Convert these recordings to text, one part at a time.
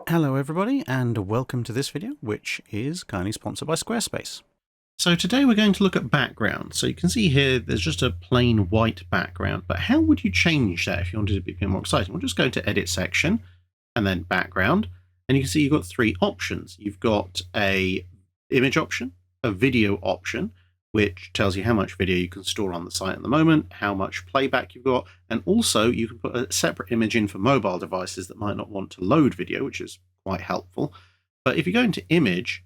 Hello everybody, and welcome to this video, which is kindly sponsored by Squarespace. So today we're going to look at background. So you can see here there's just a plain white background, but how would you change that if you wanted it to be a bit more exciting? We'll just go to Edit section and then Background, and you can see you've got three options. You've got a image option, a video option, which tells you how much video you can store on the site at the moment, how much playback you've got, and also you can put a separate image in for mobile devices that might not want to load video, which is quite helpful. But if you go into image,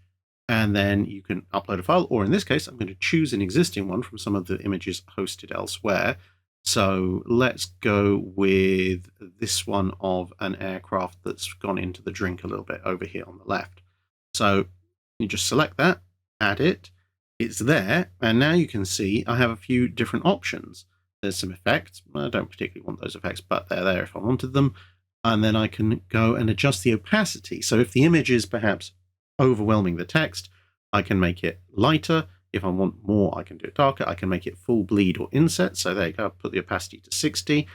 and then you can upload a file, or in this case, I'm going to choose an existing one from some of the images hosted elsewhere. So let's go with this one of an aircraft that's gone into the drink a little bit over here on the left. So you just select that, add it. It's there, and now you can see I have a few different options. There's some effects. I don't particularly want those effects, but they're there if I wanted them. And then I can go and adjust the opacity. So if the image is perhaps overwhelming the text, I can make it lighter. If I want more, I can do it darker. I can make it full bleed or inset. So there you go, put the opacity to 60.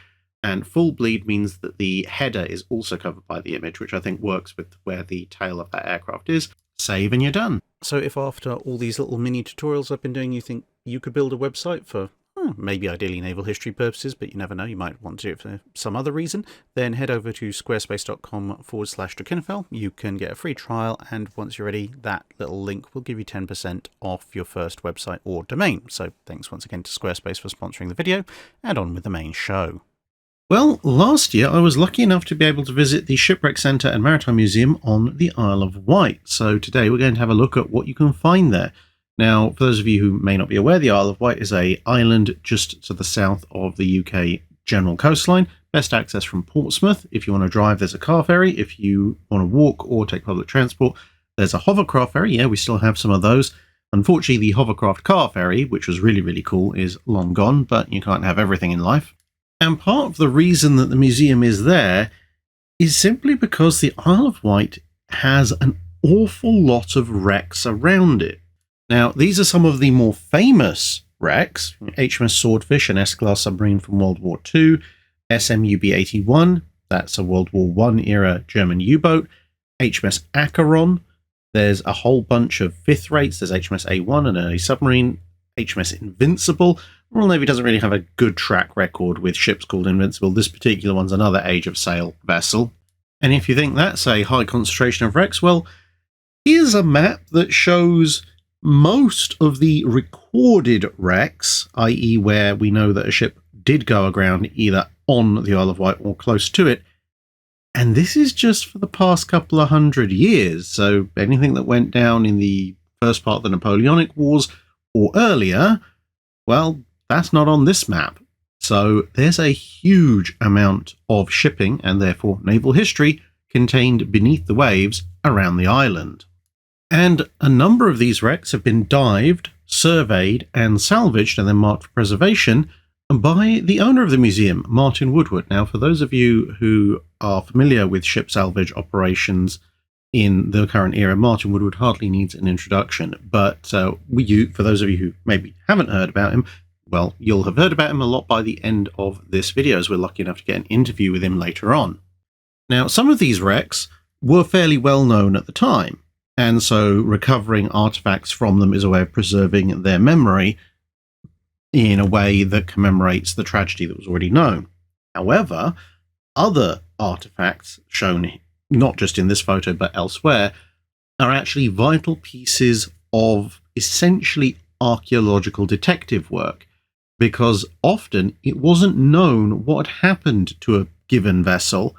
And full bleed means that the header is also covered by the image, which I think works with where the tail of that aircraft is. Save and you're done. So if after all these little mini tutorials I've been doing, you think you could build a website for maybe ideally naval history purposes, but you never know, you might want to do it for some other reason, then head over to squarespace.com/Drakenfell. You can get a free trial, and once you're ready, that little link will give you 10% off your first website or domain. So thanks once again to Squarespace for sponsoring the video, and on with the main show. Well, last year I was lucky enough to be able to visit the Shipwrecks Centre and Maritime Museum on the Isle of Wight. So today we're going to have a look at what you can find there. Now, for those of you who may not be aware, the Isle of Wight is an island just to the south of the UK general coastline. Best access from Portsmouth. If you want to drive, there's a car ferry. If you want to walk or take public transport, there's a hovercraft ferry. Yeah, we still have some of those. Unfortunately, the hovercraft car ferry, which was really, really cool, is long gone, but you can't have everything in life. And part of the reason that the museum is there is simply because the Isle of Wight has an awful lot of wrecks around it. Now, these are some of the more famous wrecks: HMS Swordfish, an S-class submarine from World War II, SMUB-81, that's a World War I era German U-boat, HMS Acheron, there's a whole bunch of fifth rates, there's HMS A1, an early submarine, HMS Invincible. Royal Navy doesn't really have a good track record with ships called Invincible. This particular one's another age of sail vessel. And if you think that's a high concentration of wrecks, well, here's a map that shows most of the recorded wrecks, i.e. where we know that a ship did go aground either on the Isle of Wight or close to it. And this is just for the past couple of hundred years. So anything that went down in the first part of the Napoleonic Wars or earlier, well, that's not on this map. So there's a huge amount of shipping and therefore naval history contained beneath the waves around the island. And a number of these wrecks have been dived, surveyed and salvaged and then marked for preservation by the owner of the museum, Martin Woodward. Now, for those of you who are familiar with ship salvage operations in the current era, Martin Woodward hardly needs an introduction. But for those of you who maybe haven't heard about him, well, you'll have heard about him a lot by the end of this video, as we're lucky enough to get an interview with him later on. Now, some of these wrecks were fairly well known at the time, and so recovering artifacts from them is a way of preserving their memory in a way that commemorates the tragedy that was already known. However, other artifacts shown not just in this photo but elsewhere are actually vital pieces of essentially archaeological detective work, because often it wasn't known what happened to a given vessel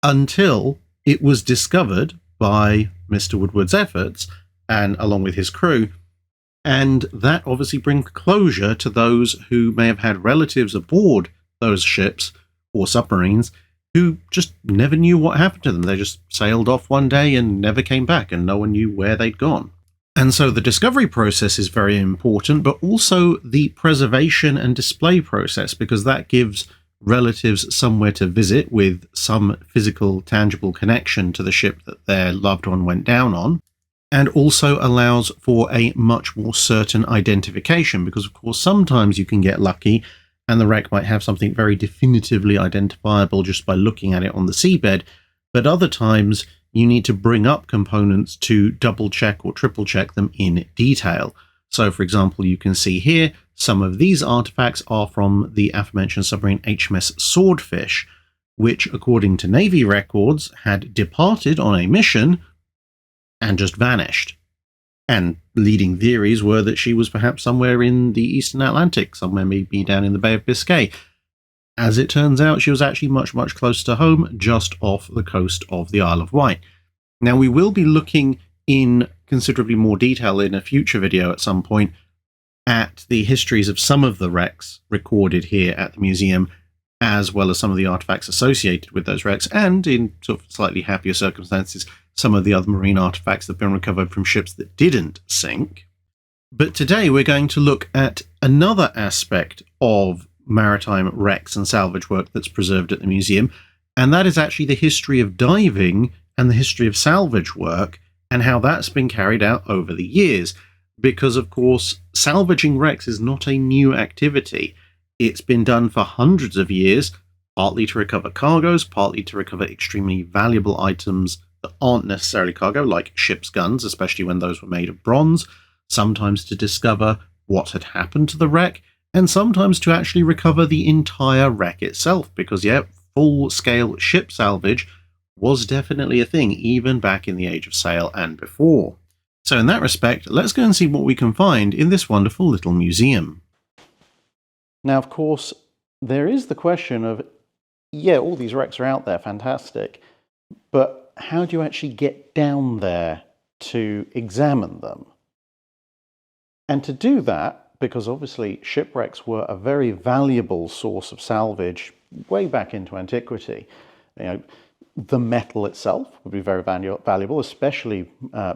until it was discovered by Mr. Woodward's efforts and along with his crew. And that obviously brings closure to those who may have had relatives aboard those ships or submarines who just never knew what happened to them. They just sailed off one day and never came back, and no one knew where they'd gone. And so the discovery process is very important, but also the preservation and display process, because that gives relatives somewhere to visit with some physical, tangible connection to the ship that their loved one went down on, and also allows for a much more certain identification, because of course sometimes you can get lucky and the wreck might have something very definitively identifiable just by looking at it on the seabed, But other times you need to bring up components to double check or triple check them in detail. So for example, you can see here, some of these artifacts are from the aforementioned submarine HMS Swordfish, which according to Navy records had departed on a mission and just vanished. And leading theories were that she was perhaps somewhere in the Eastern Atlantic, somewhere maybe down in the Bay of Biscay. As it turns out, she was actually much, much closer to home, just off the coast of the Isle of Wight. Now, we will be looking in considerably more detail in a future video at some point at the histories of some of the wrecks recorded here at the museum, as well as some of the artifacts associated with those wrecks, and in sort of slightly happier circumstances, some of the other marine artifacts that have been recovered from ships that didn't sink. But today we're going to look at another aspect of maritime wrecks and salvage work that's preserved at the museum, and that is actually the history of diving and the history of salvage work and how that's been carried out over the years. Because, of course, salvaging wrecks is not a new activity. It's been done for hundreds of years, partly to recover cargoes, partly to recover extremely valuable items that aren't necessarily cargo, like ships' guns, especially when those were made of bronze, sometimes to discover what had happened to the wreck, and sometimes to actually recover the entire wreck itself, because, yeah, full-scale ship salvage was definitely a thing, even back in the age of sail and before. So in that respect, let's go and see what we can find in this wonderful little museum. Now, of course, there is the question of, yeah, all these wrecks are out there, fantastic, but how do you actually get down there to examine them? And to do that, because obviously shipwrecks were a very valuable source of salvage way back into antiquity. You know, the metal itself would be very valuable, especially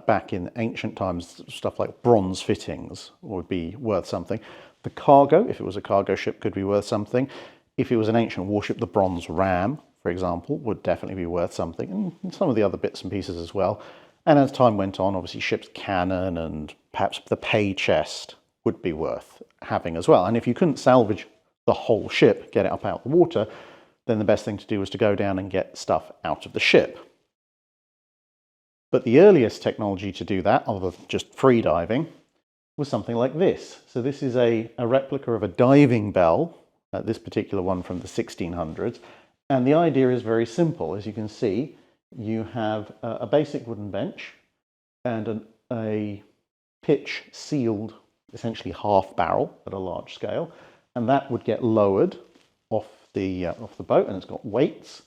back in ancient times. Stuff like bronze fittings would be worth something. The cargo, if it was a cargo ship, could be worth something. If it was an ancient warship, the bronze ram, for example, would definitely be worth something, and some of the other bits and pieces as well. And as time went on, obviously ship's cannon and perhaps the pay chest would be worth having as well. And if you couldn't salvage the whole ship, get it up out of the water, then the best thing to do was to go down and get stuff out of the ship. But the earliest technology to do that, other than just free diving, was something like this. So this is a replica of a diving bell, this particular one from the 1600s. And the idea is very simple. As you can see, you have a basic wooden bench and a pitch sealed, essentially half barrel at a large scale, and that would get lowered off the boat, and it's got weights,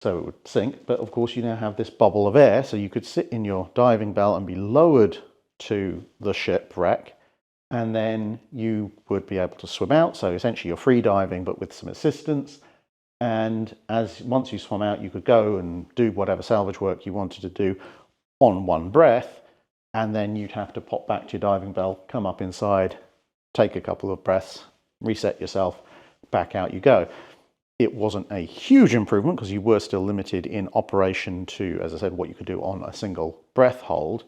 so it would sink. But of course, you now have this bubble of air, so you could sit in your diving bell and be lowered to the shipwreck, and then you would be able to swim out. So essentially, you're free diving, but with some assistance. And once you swam out, you could go and do whatever salvage work you wanted to do on one breath. And then you'd have to pop back to your diving bell, come up inside, take a couple of breaths, reset yourself, back out you go. It wasn't a huge improvement because you were still limited in operation to, as I said, what you could do on a single breath hold,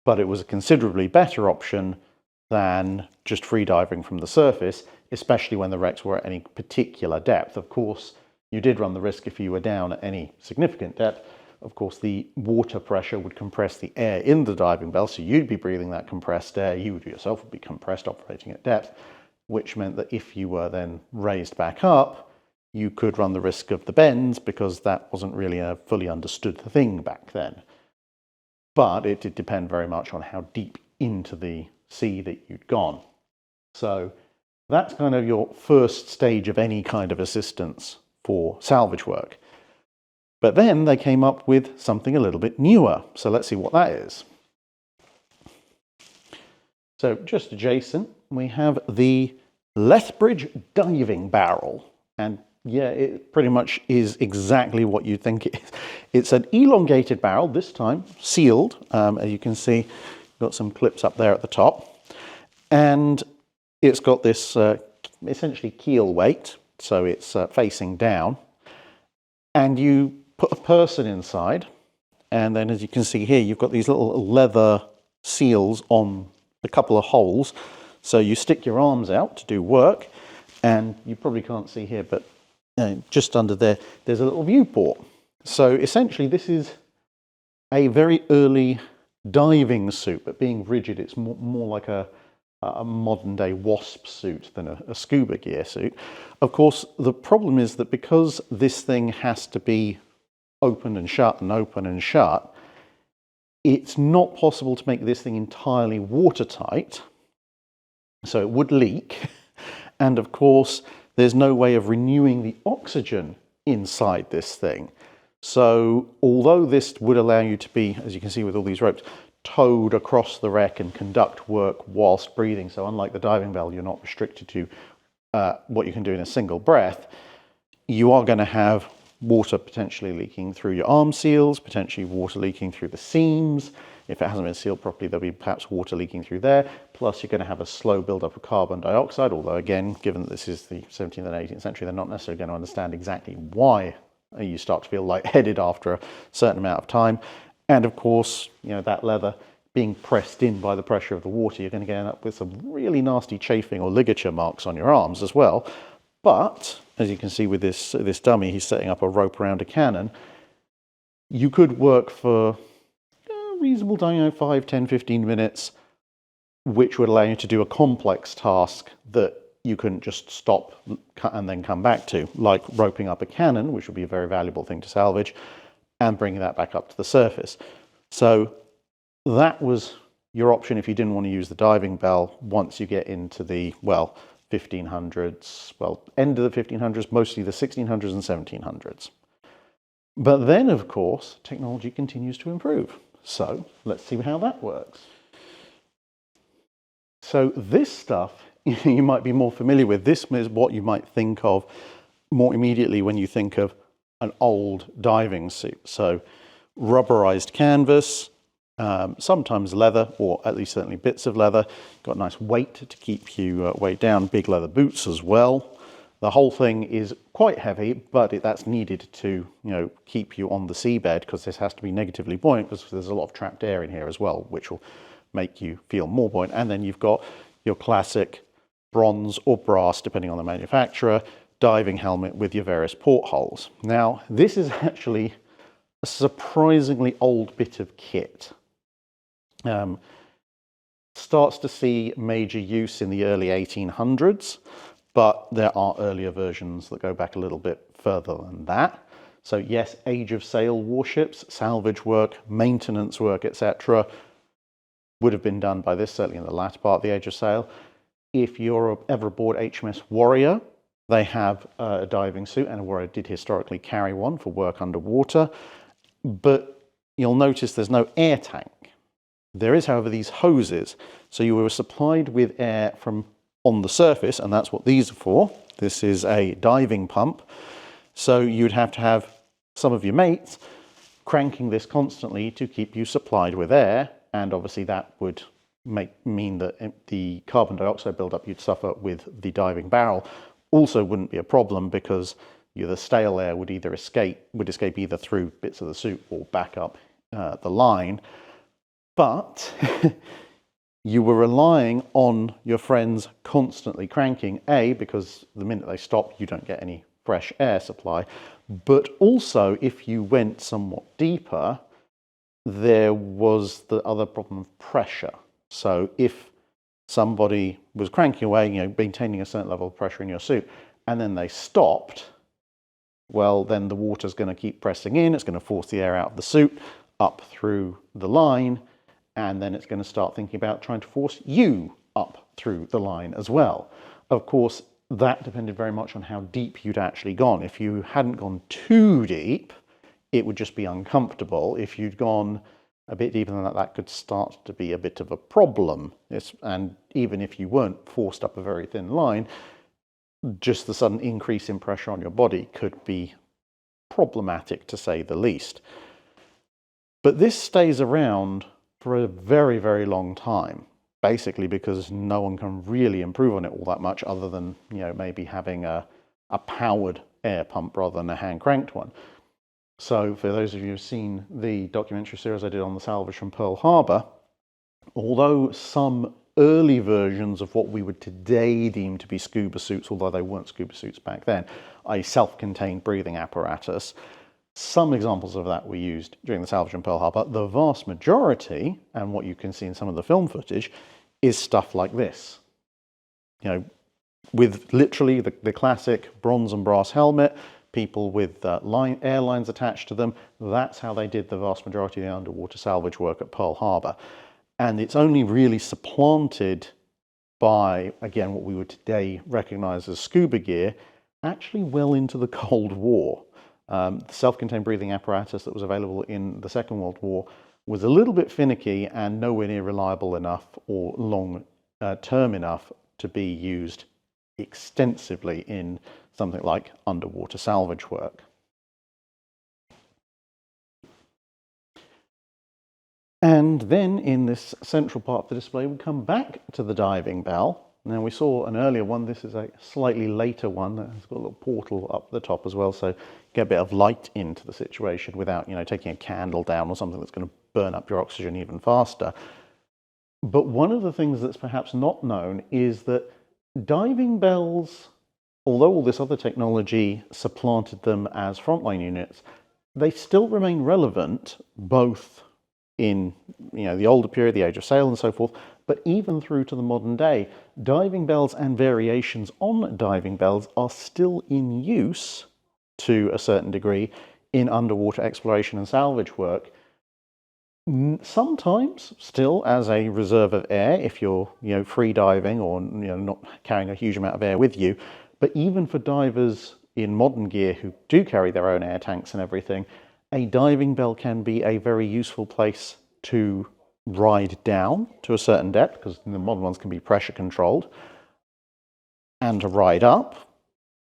but it was a considerably better option than just free diving from the surface, especially when the wrecks were at any particular depth. Of course, you did run the risk if you were down at any significant depth. Of course, the water pressure would compress the air in the diving bell, so you'd be breathing that compressed air. You yourself would be compressed operating at depth, which meant that if you were then raised back up, you could run the risk of the bends, because that wasn't really a fully understood thing back then. But it did depend very much on how deep into the sea that you'd gone. So that's kind of your first stage of any kind of assistance for salvage work. But then they came up with something a little bit newer. So let's see what that is. So just adjacent, we have the Lethbridge diving barrel. And yeah, it pretty much is exactly what you think it is. It's an elongated barrel, this time sealed. As you can see, got some clips up there at the top. And it's got this essentially keel weight, so it's facing down. And you put a person inside, and then as you can see here, you've got these little leather seals on a couple of holes. So you stick your arms out to do work, and you probably can't see here, but just under there, there's a little viewport. So essentially this is a very early diving suit, but being rigid, it's more like a modern day wasp suit than a scuba gear suit. Of course, the problem is that because this thing has to be open and shut and open and shut, it's not possible to make this thing entirely watertight, so it would leak. And of course, there's no way of renewing the oxygen inside this thing. So although this would allow you to be, as you can see with all these ropes, towed across the wreck and conduct work whilst breathing, so unlike the diving bell, you're not restricted to what you can do in a single breath, you are going to have water potentially leaking through your arm seals, potentially water leaking through the seams. If it hasn't been sealed properly, there'll be perhaps water leaking through there. Plus, you're going to have a slow buildup of carbon dioxide, although again, given that this is the 17th and 18th century, they're not necessarily going to understand exactly why you start to feel lightheaded after a certain amount of time. And of course, you know, that leather being pressed in by the pressure of the water, you're going to end up with some really nasty chafing or ligature marks on your arms as well. But as you can see with this dummy, he's setting up a rope around a cannon. You could work for a reasonable time, 5, 10, 15 minutes, which would allow you to do a complex task that you couldn't just stop and then come back to, like roping up a cannon, which would be a very valuable thing to salvage, and bringing that back up to the surface. So that was your option if you didn't want to use the diving bell once you get into the, well, 1500s, well, end of the 1500s, mostly the 1600s and 1700s. But then, of course, technology continues to improve. So let's see how that works. So this stuff you might be more familiar with. This is what you might think of more immediately when you think of an old diving suit. So rubberized canvas, sometimes leather, or at least certainly bits of leather. Got a nice weight to keep you weighed down. Big leather boots as well. The whole thing is quite heavy, but that's needed to, keep you on the seabed, because this has to be negatively buoyant, because there's a lot of trapped air in here as well, which will make you feel more buoyant. And then you've got your classic bronze or brass, depending on the manufacturer, diving helmet with your various portholes. Now, this is actually a surprisingly old bit of kit. Starts to see major use in the early 1800s, but there are earlier versions that go back a little bit further than that. So yes, age of sail warships, salvage work, maintenance work, etc. would have been done by this, certainly in the latter part of the age of sail. If you're ever aboard HMS Warrior, they have a diving suit, and a Warrior did historically carry one for work underwater. But you'll notice there's no air tank. There is, however, these hoses. So you were supplied with air from on the surface, and that's what these are for. This is a diving pump. So you'd have to have some of your mates cranking this constantly to keep you supplied with air, and obviously that would mean that the carbon dioxide buildup you'd suffer with the diving barrel also wouldn't be a problem, because the stale air would escape either through bits of the suit or back up the line. But you were relying on your friends constantly cranking, because the minute they stop, you don't get any fresh air supply. But also, if you went somewhat deeper, there was the other problem of pressure. So if somebody was cranking away, maintaining a certain level of pressure in your suit, and then they stopped, well, then the water's going to keep pressing in. It's going to force the air out of the suit up through the line, and then it's going to start thinking about trying to force you up through the line as well. Of course, that depended very much on how deep you'd actually gone. If you hadn't gone too deep, it would just be uncomfortable. If you'd gone a bit deeper than that, that could start to be a bit of a problem. And even if you weren't forced up a very thin line, just the sudden increase in pressure on your body could be problematic, to say the least. But this stays around for a very, very long time, basically because no one can really improve on it all that much, other than maybe having a powered air pump rather than a hand-cranked one. So for those of you who've seen the documentary series I did on the Salvage from Pearl Harbor, although some early versions of what we would today deem to be scuba suits, although they weren't scuba suits back then, a self-contained breathing apparatus, Some examples of that were used during the salvage in Pearl Harbor. The vast majority, and what you can see in some of the film footage, is stuff like this. You know, with literally the classic bronze and brass helmet, people with airlines attached to them. That's how they did the vast majority of the underwater salvage work at Pearl Harbor. And it's only really supplanted by, again, what we would today recognize as scuba gear, actually well into the Cold War. The self-contained breathing apparatus that was available in the Second World War was a little bit finicky and nowhere near reliable enough or long-term enough to be used extensively in something like underwater salvage work. And then in this central part of the display, we come back to the diving bell. Now, we saw an earlier one. This is a slightly later one. It's got a little portal up the top as well, so get a bit of light into the situation without, you know, taking a candle down or something that's going to burn up your oxygen even faster. But one of the things that's perhaps not known is that diving bells, although all this other technology supplanted them as frontline units, they still remain relevant both in, you know, the older period, the Age of Sail and so forth, but even through to the modern day, diving bells and variations on diving bells are still in use to a certain degree in underwater exploration and salvage work. Sometimes still as a reserve of air if you're, you know, free diving or, you know, not carrying a huge amount of air with you. But even for divers in modern gear who do carry their own air tanks and everything, a diving bell can be a very useful place to ride down to a certain depth, because the modern ones can be pressure controlled, and to ride up,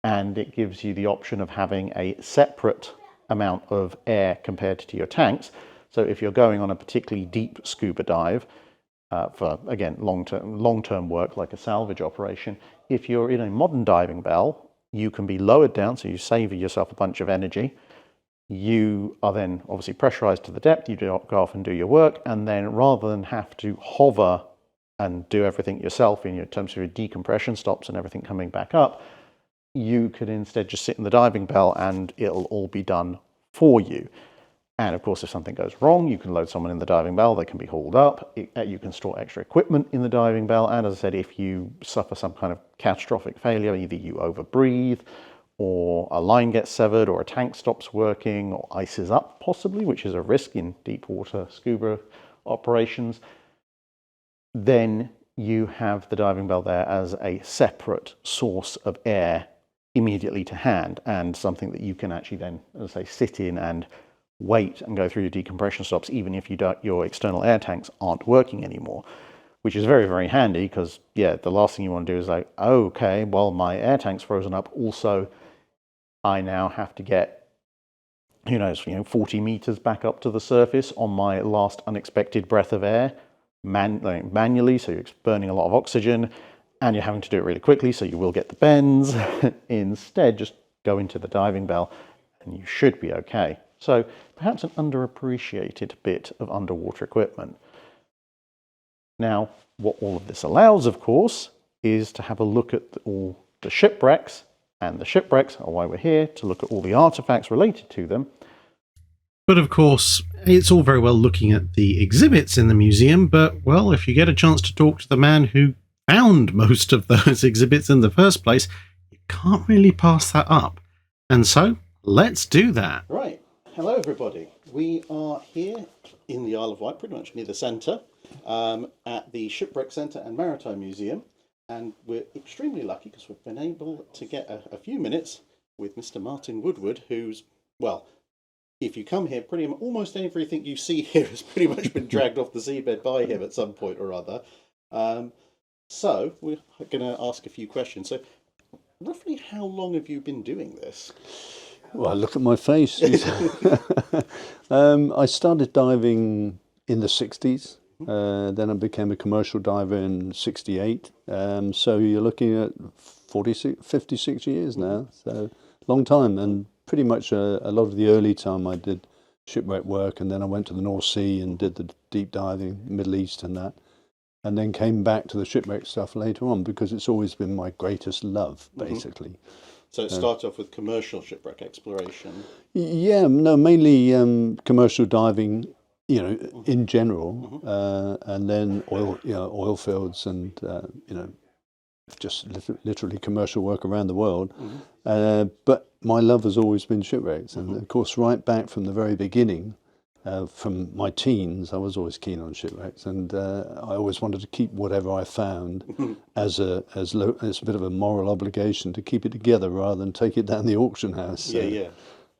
and it gives you the option of having a separate amount of air compared to your tanks. So if you're going on a particularly deep scuba dive for, again, long-term work like a salvage operation, if you're in a modern diving bell, you can be lowered down, so you save yourself a bunch of energy. You are then obviously pressurized to the depth, you go off and do your work, and then rather than have to hover and do everything yourself in terms of your decompression stops and everything coming back up, you could instead just sit in the diving bell and it'll all be done for you. And of course, if something goes wrong, you can load someone in the diving bell, they can be hauled up, you can store extra equipment in the diving bell, and as I said, if you suffer some kind of catastrophic failure, either you overbreathe, or a line gets severed, or a tank stops working, or ices up possibly, which is a risk in deep water scuba operations, then you have the diving bell there as a separate source of air immediately to hand, and something that you can actually then, as I say, sit in and wait and go through your decompression stops, even if your external air tanks aren't working anymore, which is very, very handy because, yeah, the last thing you want to do is like, oh, okay, well, my air tank's frozen up. Also, I now have to get, 40 meters back up to the surface on my last unexpected breath of air manually, so you're burning a lot of oxygen, and you're having to do it really quickly, so you will get the bends. Instead, just go into the diving bell, and you should be okay. So perhaps an underappreciated bit of underwater equipment. Now, what all of this allows, of course, is to have a look at all the shipwrecks, and the shipwrecks are why we're here, to look at all the artifacts related to them. But of course, it's all very well looking at the exhibits in the museum, but, well, if you get a chance to talk to the man who found most of those exhibits in the first place, you can't really pass that up. And so, let's do that. Right. Hello, everybody. We are here in the Isle of Wight, pretty much near the centre, at the Shipwreck Centre and Maritime Museum. And we're extremely lucky because we've been able to get a few minutes with Mr. Martin Woodward, who's, well, if you come here, almost everything you see here has pretty much been dragged off the seabed by him at some point or other. So we're going to ask a few questions. So roughly how long have you been doing this? Well, look at my face. I started diving in the 60s. Then I became a commercial diver in 68. So you're looking at 56 years now. So long time. And pretty much a lot of the early time I did shipwreck work. And then I went to the North Sea and did the deep diving, Middle East and that. And then came back to the shipwreck stuff later on because it's always been my greatest love, basically. So it started off with commercial shipwreck exploration. Yeah, no, mainly commercial diving, in general, and then oil fields and just literally commercial work around the world. But my love has always been shipwrecks, and of course, right back from the very beginning, from my teens, I was always keen on shipwrecks, and I always wanted to keep whatever I found as a bit of a moral obligation to keep it together rather than take it down the auction house. So,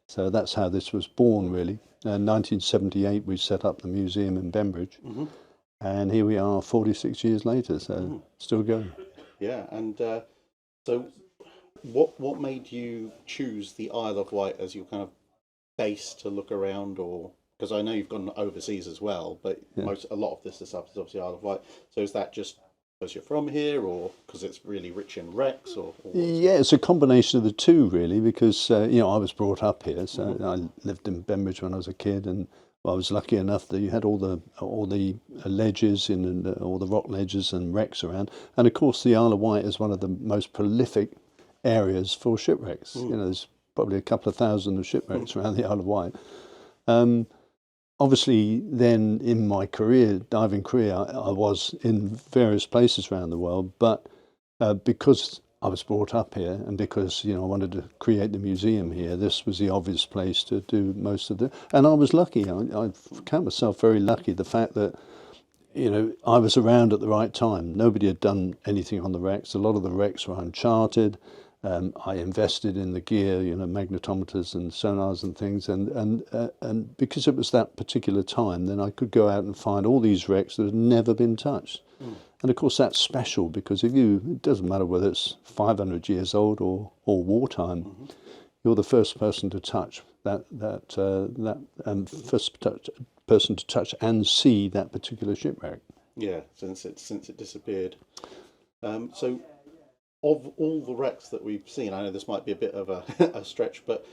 so that's how this was born, really. In 1978, we set up the museum in Bembridge, and here we are 46 years later, so still going. Yeah, and so what made you choose the Isle of Wight as your kind of base to look around, or because I know you've gone overseas as well, but a lot of this stuff is obviously Isle of Wight. So is that just because you're from here, or because it's really rich in wrecks, or yeah, it's a combination of the two, really. Because I was brought up here, so I lived in Bembridge when I was a kid, and I was lucky enough that you had all the ledges and all the rock ledges and wrecks around, and of course the Isle of Wight is one of the most prolific areas for shipwrecks. There's probably a couple of thousand of shipwrecks around the Isle of Wight. Obviously, then in my diving career, I was in various places around the world, but because I was brought up here, and because I wanted to create the museum here, this was the obvious place to do most of the. And I was lucky. I count myself very lucky. The fact that I was around at the right time. Nobody had done anything on the wrecks. A lot of the wrecks were uncharted. I invested in the gear, magnetometers and sonars and things, and because it was that particular time, then I could go out and find all these wrecks that had never been touched. And of course that's special, because it doesn't matter whether it's 500 years old or wartime, you're the first person to touch person to touch and see that particular shipwreck. Yeah, since it disappeared. So of all the wrecks that we've seen, I know this might be a bit of a stretch, but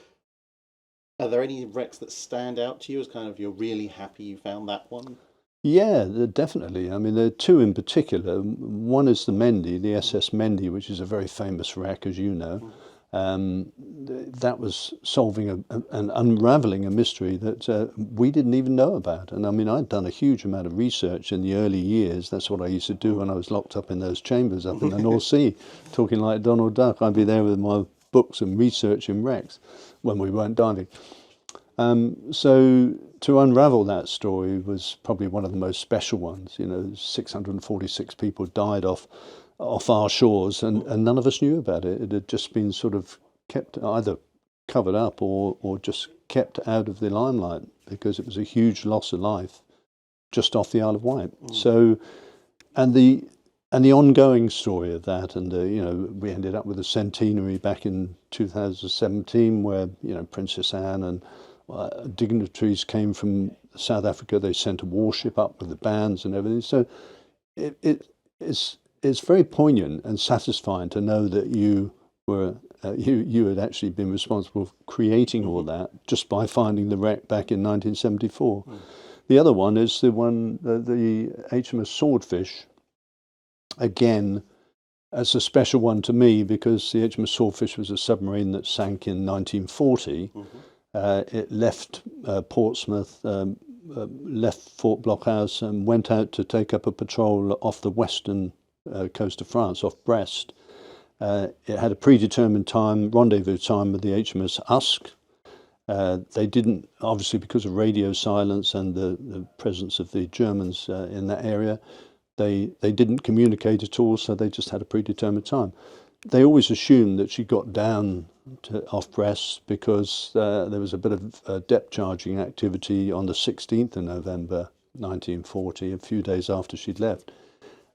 are there any wrecks that stand out to you as kind of you're really happy you found that one? Yeah, definitely. I mean, there are two in particular. One is the Mendy, the SS Mendy, which is a very famous wreck, as you know. That was solving and unraveling a mystery that we didn't even know about. And I mean, I'd done a huge amount of research in the early years. That's what I used to do when I was locked up in those chambers up in the North Sea, talking like Donald Duck. I'd be there with my books and researching wrecks when we weren't diving. So to unravel that story was probably one of the most special ones. 646 people died off our shores, and none of us knew about it. It had just been sort of kept either covered up or just kept out of the limelight, because it was a huge loss of life just off the Isle of Wight. So, and the ongoing story of that, and we ended up with a centenary back in 2017, where Princess Anne and dignitaries came from South Africa. They sent a warship up with the bands and everything. So it's very poignant and satisfying to know that you were you had actually been responsible for creating all that just by finding the wreck back in 1974. The other one is the HMS Swordfish. Again, as a special one to me, because the HMS Swordfish was a submarine that sank in 1940. It left Portsmouth, left Fort Blockhouse, and went out to take up a patrol off the western coast of France, off Brest. It had a predetermined rendezvous time with the HMS Usk. They didn't, obviously because of radio silence and the presence of the Germans in that area, they didn't communicate at all, so they just had a predetermined time. They always assumed that she got down off Brest because there was a bit of depth charging activity on the 16th of November 1940, a few days after she'd left.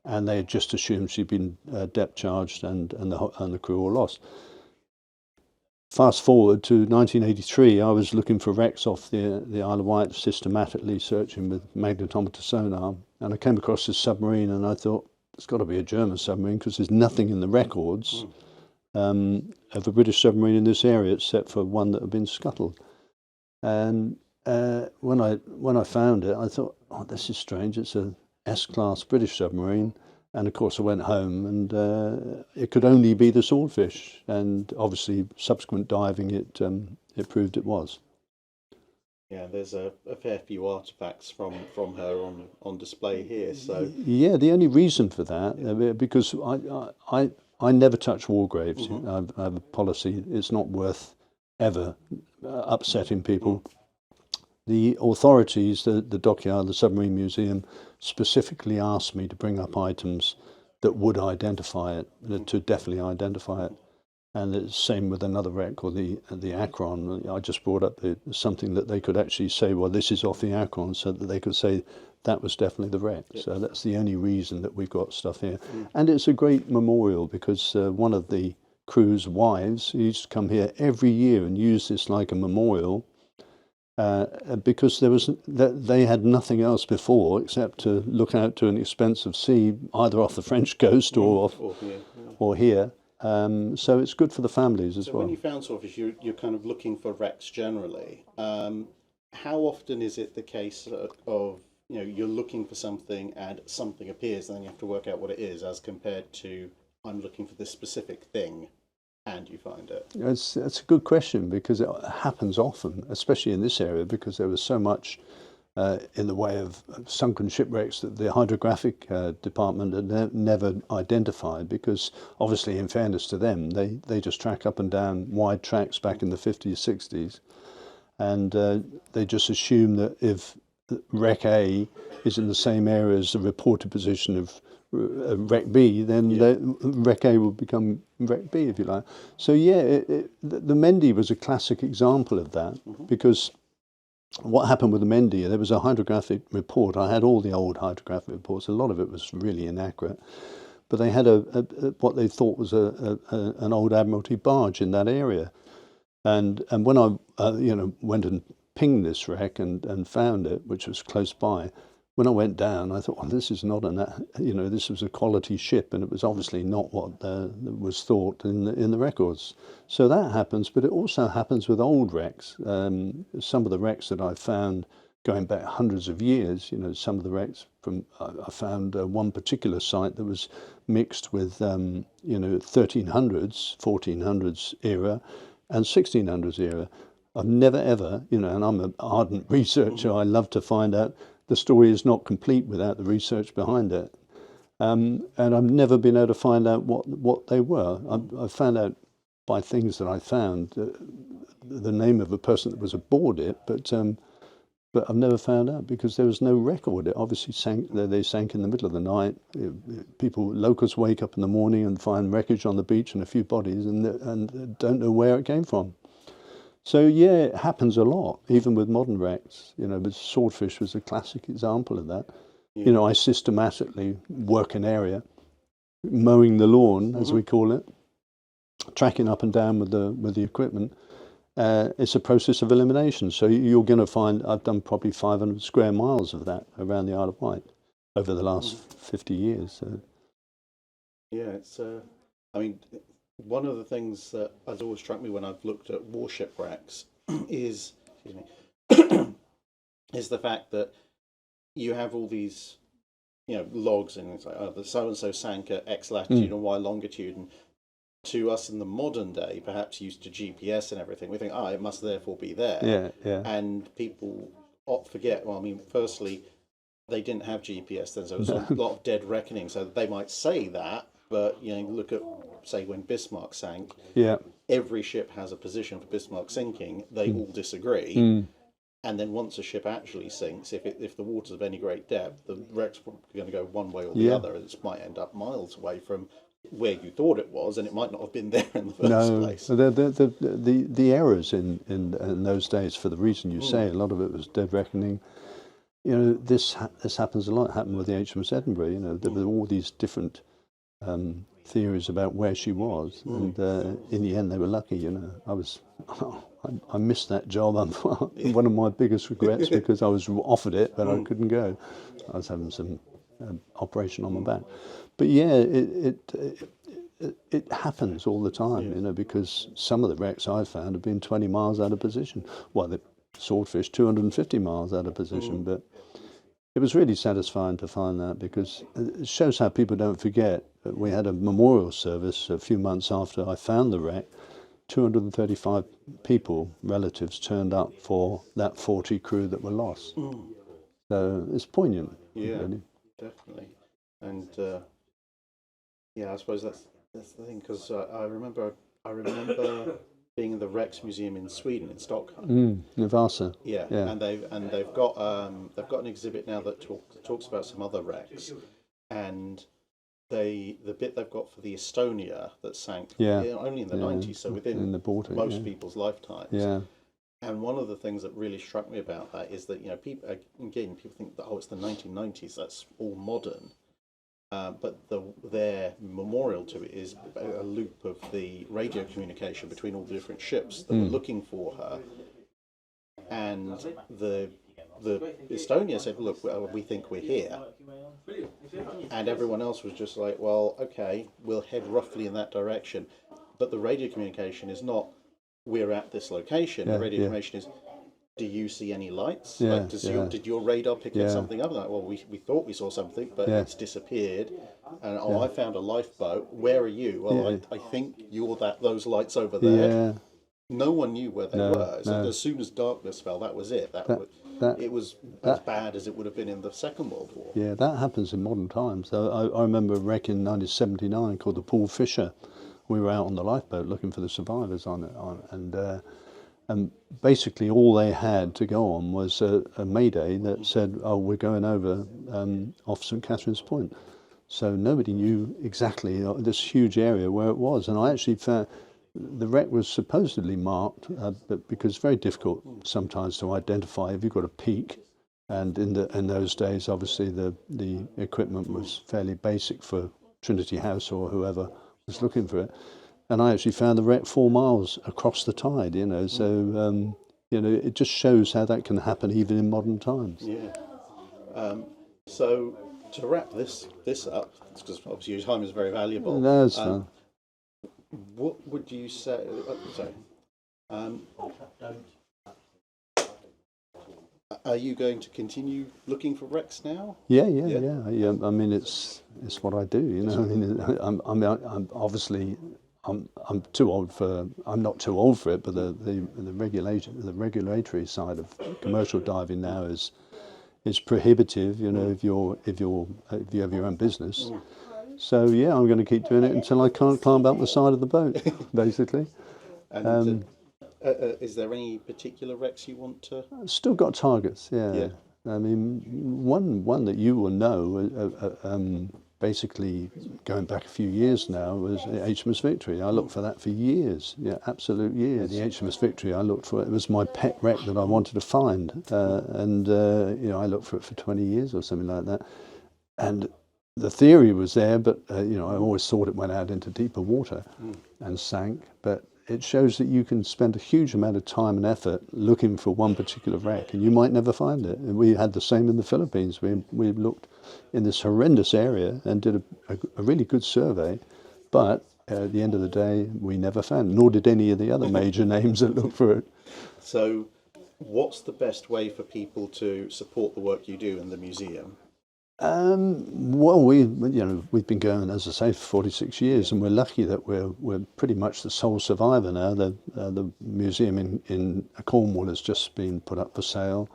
And they had just assumed she'd been depth charged and the crew all lost. Fast forward to 1983, I was looking for wrecks off the Isle of Wight, systematically searching with magnetometer sonar, and I came across this submarine, and I thought, it's got to be a German submarine, because there's nothing in the records of a British submarine in this area except for one that had been scuttled. And when I found it, I thought, oh, this is strange. It's a S-class British submarine, And of course, I went home, and it could only be the swordfish. And obviously, subsequent diving, it proved it was. Yeah, there's a fair few artifacts from her on display here. So Yeah, the only reason for that, because I never touch war graves. I have a policy: it's not worth ever upsetting people. The authorities, the dockyard, the submarine museum, specifically asked me to bring up items that would identify it, to definitely identify it. And it's the same with another wreck called the Akron. I just brought up something that they could actually say, well, this is off the Akron, so that they could say that was definitely the wreck. Yep. So that's the only reason that we've got stuff here. And it's a great memorial, because one of the crew's wives used to come here every year and use this like a memorial, because they had nothing else before except to look out to an expensive sea, either off the French coast or here. So it's good for the families as well. When you found swordfish, you're kind of looking for wrecks generally. How often is it the case of you're looking for something and something appears and then you have to work out what it is, as compared to I'm looking for this specific thing and you find it? That's a good question, because it happens often, especially in this area, because there was so much in the way of sunken shipwrecks that the hydrographic department had never identified, because obviously, in fairness to them, they just track up and down wide tracks back in the 50s, 60s, and they just assume that if wreck A is in the same area as the reported position of wreck B, then wreck A will become wreck B, if you like. So yeah, the Mendy was a classic example of that, because what happened with the Mendy, there was a hydrographic report. I had all the old hydrographic reports. A lot of it was really inaccurate, but they had what they thought was an old Admiralty barge in that area. And when I went and pinged this wreck and found it, which was close by, when I went down, I thought, well, this is not this was a quality ship, and it was obviously not what was thought in the records. So that happens, but it also happens with old wrecks. Some of the wrecks that I found going back hundreds of years, some of the wrecks I found one particular site that was mixed with 1300s, 1400s era, and 1600s era. I've never ever, and I'm an ardent researcher. I love to find out. The story is not complete without the research behind it, and I've never been able to find out what they were. I found out by things that I found the name of a person that was aboard it, but I've never found out, because there was no record. It obviously sank. They sank in the middle of the night. Locals wake up in the morning and find wreckage on the beach and a few bodies, and don't know where it came from. So yeah, it happens a lot, even with modern wrecks. But swordfish was a classic example of that. Yeah. I systematically work an area, mowing the lawn, as we call it, tracking up and down with the equipment. It's a process of elimination. So you're going to find I've done probably 500 square miles of that around the Isle of Wight over the last 50 years. So. Yeah, it's. One of the things that has always struck me when I've looked at warship wrecks is the fact that you have all these, logs, and it's like, oh, the so and so sank at X latitude and Y longitude, and to us in the modern day, perhaps used to GPS and everything, we think, it must therefore be there. Yeah. And people forget. Well, firstly, they didn't have GPS then, so there was a lot of dead reckoning. So they might say that. But look at, say, when Bismarck sank. Yeah. Every ship has a position for Bismarck sinking. They all disagree, and then once a ship actually sinks, if the water's of any great depth, the wreck's probably going to go one way or the other. It might end up miles away from where you thought it was, and it might not have been there in the first place. No, the errors in those days, for the reason you say, a lot of it was dead reckoning. This happens a lot. It happened with the HMS Edinburgh. There were all these different theories about where she was, and in the end they were lucky. I missed that job. One of my biggest regrets, because I was offered it but I couldn't go. I was having some operation on my back. But yeah, it happens all the time, because some of the wrecks I found have been 20 miles out of position. Well, the swordfish 250 miles out of position, but it was really satisfying to find that, because it shows how people don't forget. We had a memorial service a few months after I found the wreck. 235 people, relatives, turned up for that 40 crew that were lost. So it's poignant. Yeah, really. definitely. And yeah, I suppose that's the thing, because I remember being in the Rex Museum in Sweden, in Stockholm. Navasa. Yeah, Yeah. and they've got an exhibit now that talks about some other wrecks, and the bit they've got for the Estonia that sank only in the 90s, so within in the Baltic, most people's lifetimes. Yeah. And one of the things that really struck me about that is that, people think that, it's the 1990s, that's all modern. But their memorial to it is a loop of the radio communication between all the different ships that were looking for her. And the Estonia said, look, we think we're here. And everyone else was just like, well, okay, we'll head roughly in that direction. But the radio communication is not, we're at this location. The radio communication is, do you see any lights? Yeah, did your radar pick up something up? Like, well, we thought we saw something, but it's disappeared. And I found a lifeboat. Where are you? Well, I think you're those lights over there. Yeah. No one knew where they were. So as soon as darkness fell, that was it. It was as bad as it would have been in the Second World War. Yeah, that happens in modern times. So I remember a wreck in 1979 called the Paul Fisher. We were out on the lifeboat looking for the survivors on it, and basically all they had to go on was a mayday that said, oh, we're going over off St. Catherine's Point. So nobody knew exactly this huge area where it was. And I actually found the wreck was supposedly marked, but because it's very difficult sometimes to identify if you've got a peak. And in those days, obviously, the equipment was fairly basic for Trinity House or whoever was looking for it. And I actually found the wreck 4 miles across the tide, so, it just shows how that can happen even in modern times. Yeah. So to wrap this up, because obviously your time is very valuable. No, it's fine. What would you say, are you going to continue looking for wrecks now? Yeah. I mean, it's what I do, I mean, I'm obviously, I'm too old for. I'm not too old for it, but the regulatory side of commercial diving now is prohibitive. If you have your own business. So yeah, I'm going to keep doing it until I can't climb up the side of the boat, basically. And is there any particular wrecks you want to? Still got targets. Yeah. I mean, one that you will know. Basically, going back a few years now, was HMS Victory. I looked for that for years, absolute years. The HMS Victory, I looked for it. It was my pet wreck that I wanted to find, and I looked for it for 20 years or something like that. And the theory was there, but I always thought it went out into deeper water and sank. But it shows that you can spend a huge amount of time and effort looking for one particular wreck, and you might never find it. And we had the same in the Philippines. We looked in this horrendous area and did a really good survey, but at the end of the day, we never found it, nor did any of the other major names that looked for it. So what's the best way for people to support the work you do in the museum? Well, we've been going, as I say, for 46 years, and we're lucky that we're pretty much the sole survivor now. The museum in Cornwall has just been put up for sale,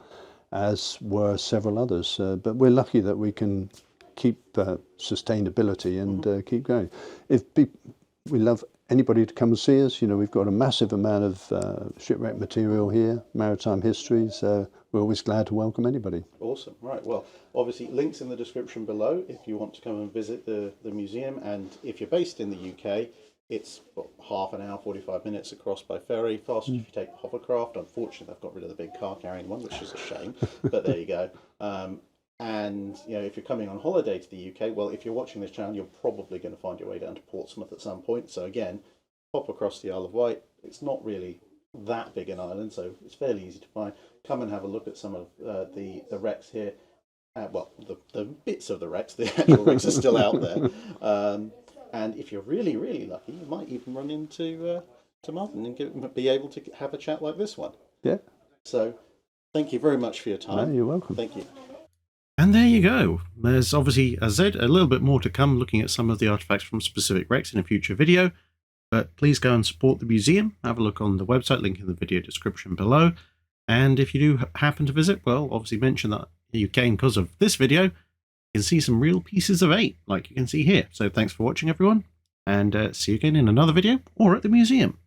as were several others. But we're lucky that we can keep sustainability and keep going. We love anybody to come and see us. We've got a massive amount of shipwreck material here, maritime history, so we're always glad to welcome anybody. Awesome. Right. Well, obviously, links in the description below if you want to come and visit the museum. And if you're based in the UK, it's half an hour, 45 minutes across by ferry. Faster if you take hovercraft. Unfortunately, they've got rid of the big car-carrying one, which is a shame. But there you go. And if you're coming on holiday to the UK, well, if you're watching this channel, you're probably going to find your way down to Portsmouth at some point. So again, pop across the Isle of Wight. It's not really that big an island, so it's fairly easy to find. Come and have a look at some of the wrecks here. The bits of the wrecks, the actual wrecks are still out there. And if you're really, really lucky, you might even run into Martin and be able to have a chat like this one. Yeah. So thank you very much for your time. No, you're welcome. Thank you. And there you go. There's obviously, as I said, a little bit more to come looking at some of the artifacts from specific wrecks in a future video. But please go and support the museum. Have a look on the website, link in the video description below. And if you do happen to visit, well, obviously mention that you came because of this video. You can see some real pieces of 8, like you can see here. So thanks for watching, everyone. And see you again in another video or at the museum.